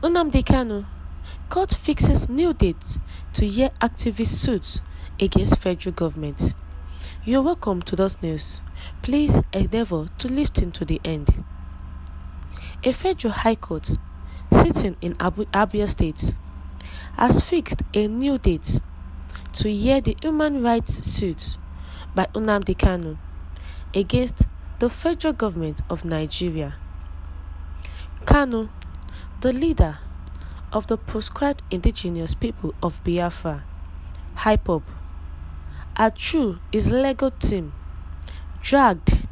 Nnamdi Kanu, court fixes new date to hear activist suits against federal government. You're welcome to those news. Please endeavor to listen to the end. A federal high court sitting in Abia State has fixed a new date to hear the human rights suit by Nnamdi Kanu against the federal government of Nigeria. Kanu, the leader of the proscribed indigenous people of Biafra, IPOB, through his legal team, dragged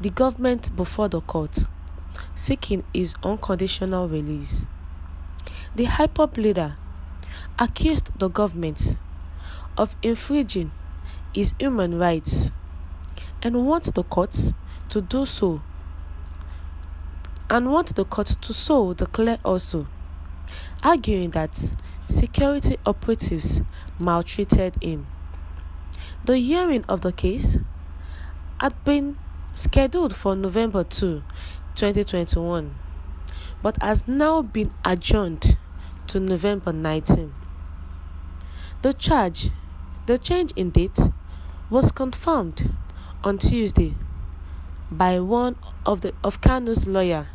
the government before the court, seeking his unconditional release. The IPOB leader accused the government of infringing his human rights and wants the court to do so, and wants the court to so declare also, arguing that security operatives maltreated him. The hearing of the case had been scheduled for November 2, 2021, but has now been adjourned to November 19. The change in date was confirmed on Tuesday by one of Kanu's lawyer,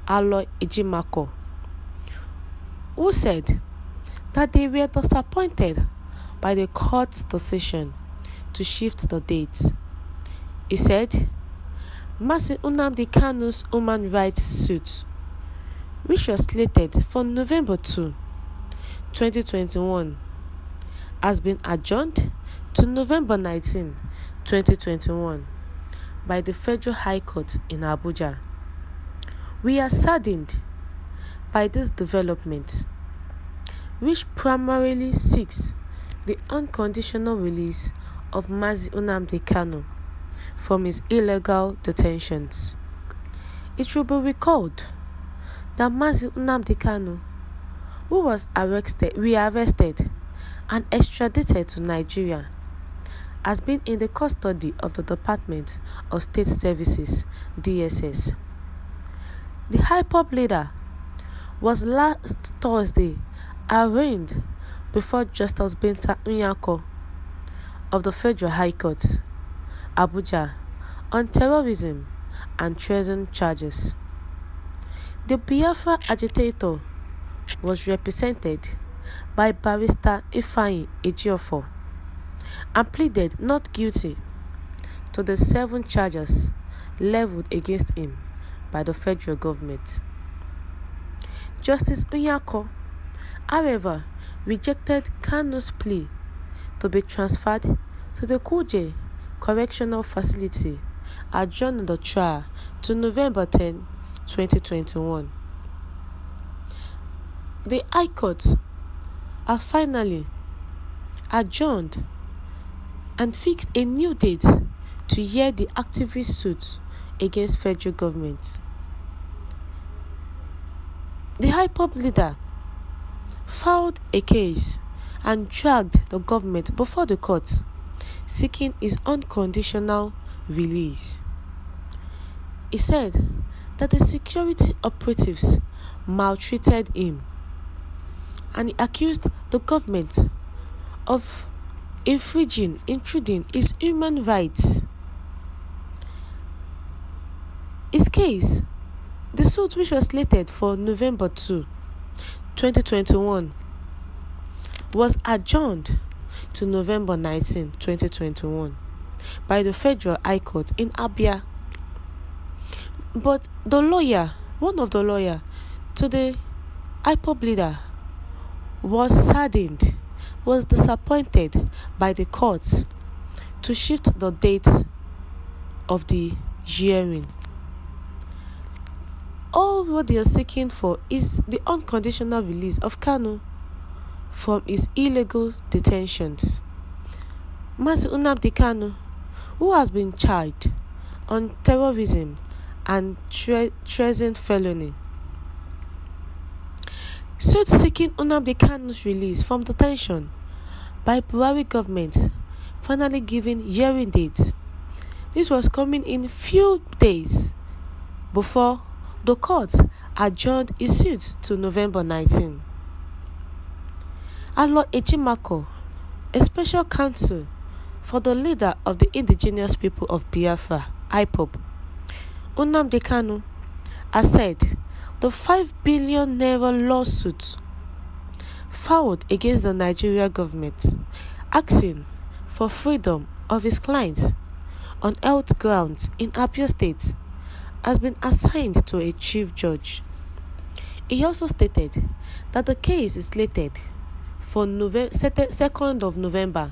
Aloy Ejimako, who said that they were disappointed by the court's decision to shift the date. He said, Mazi Nnamdi Kanu's human rights suit, which was slated for November 2, 2021, has been adjourned to November 19, 2021 by the Federal High Court in Abuja. We are saddened by this development, which primarily seeks the unconditional release of Mazi Nnamdi Kanu from his illegal detentions. It should be recalled that Mazi Nnamdi Kanu, who was rearrested and extradited to Nigeria, has been in the custody of the Department of State Services, DSS. The IPOB leader was last Thursday arraigned before Justice Binta Nyako of the Federal High Court, Abuja, on terrorism and treason charges. The Biafra agitator was represented by Barrister Ifeanyi Ejiofor and pleaded not guilty to the 7 charges leveled against him by the federal government. Justice Nyako, however, rejected Kanu's plea to be transferred to the Kuje Correctional Facility, adjourning the trial to November 10, 2021. The High Court have finally adjourned and fixed a new date to hear the activist suit against federal government. The IPOB leader filed a case and dragged the government before the court, seeking his unconditional release. He said that the security operatives maltreated him, and he accused the government of intruding his human rights. His case, the suit which was slated for November 2, 2021, was adjourned to November 19, 2021 by the Federal High Court in Abia. But one of the lawyers to the IPOB leader, was disappointed by the court to shift the date of the hearing. All what they are seeking for is the unconditional release of Kanu from his illegal detentions. Mazi Nnamdi Kanu, who has been charged on terrorism and treason felony. Suit seeking Nnamdi Kanu's release from detention by Buhari government finally given hearing dates. This was coming in few days before The court adjourned his suit to November 19. Alo Ejimakor, a special counsel for the leader of the indigenous people of Biafra, IPOB, Nnamdi Kanu, has said the 5 billion naira lawsuit filed against the Nigeria government, asking for freedom of his clients on health grounds in Abia State, has been assigned to a chief judge. He also stated that the case is slated for 2nd of November,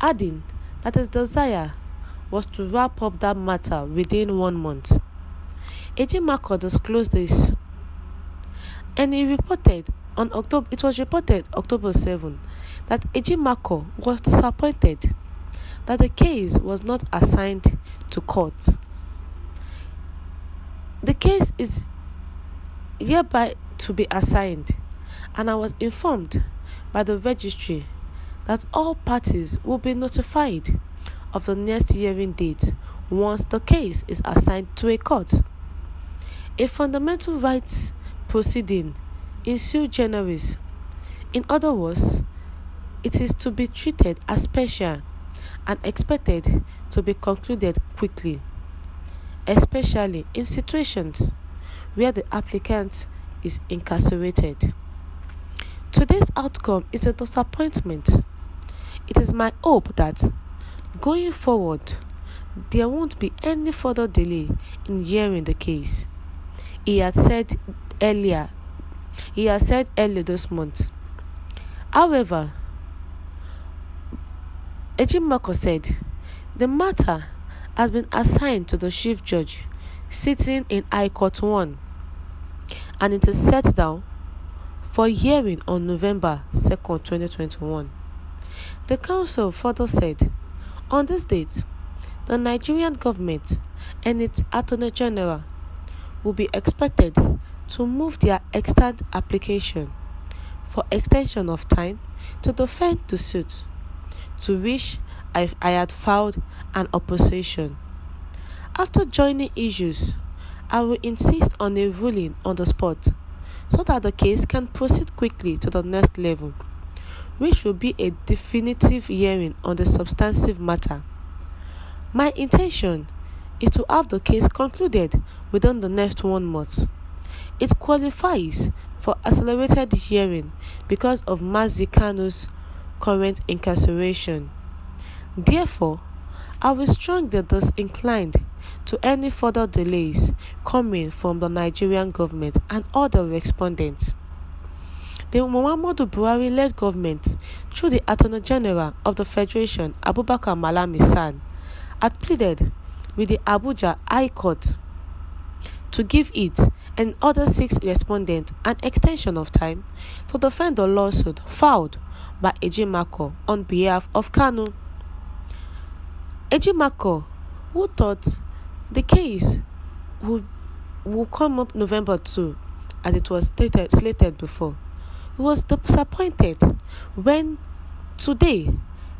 adding that his desire was to wrap up that matter within 1 month. Ejimakor disclosed this, and it was reported October 7 that Ejimakor was disappointed that the case was not assigned to court. The case is hereby to be assigned, and I was informed by the registry that all parties will be notified of the next hearing date once the case is assigned to a court. A fundamental rights proceeding in sui generis. In other words, it is to be treated as special and expected to be concluded quickly, especially in situations where the applicant is incarcerated. Today's outcome is a disappointment. It is my hope that, going forward, there won't be any further delay in hearing the case. He had said earlier this month. However, Ejimakor said the matter has been assigned to the chief judge sitting in High Court 1, and it is set down for hearing on November 2nd, 2021. The counsel further said, on this date, the Nigerian government and its Attorney General will be expected to move their extant application for extension of time to defend the suit, to which I had filed an opposition. After joining issues, I will insist on a ruling on the spot so that the case can proceed quickly to the next level, which will be a definitive hearing on the substantive matter. My intention is to have the case concluded within the next 1 month. It qualifies for accelerated hearing because of Mazi Kanu's current incarceration. Therefore, I will strongly disinclined to any further delays coming from the Nigerian government and other respondents. The Muhammadu Buhari-led government, through the Attorney General of the Federation, Abubakar Malami San, had pleaded with the Abuja High Court to give it and other 6 respondents an extension of time to defend the lawsuit filed by Ejimakor on behalf of Kanu. Ejimakor, who thought the case would come up November 2, as it was slated before, he was disappointed when today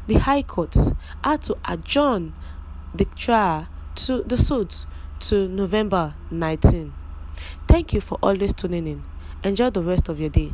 the High Court had to adjourn the trial to the suit to November 19. Thank you for always tuning in. Enjoy the rest of your day.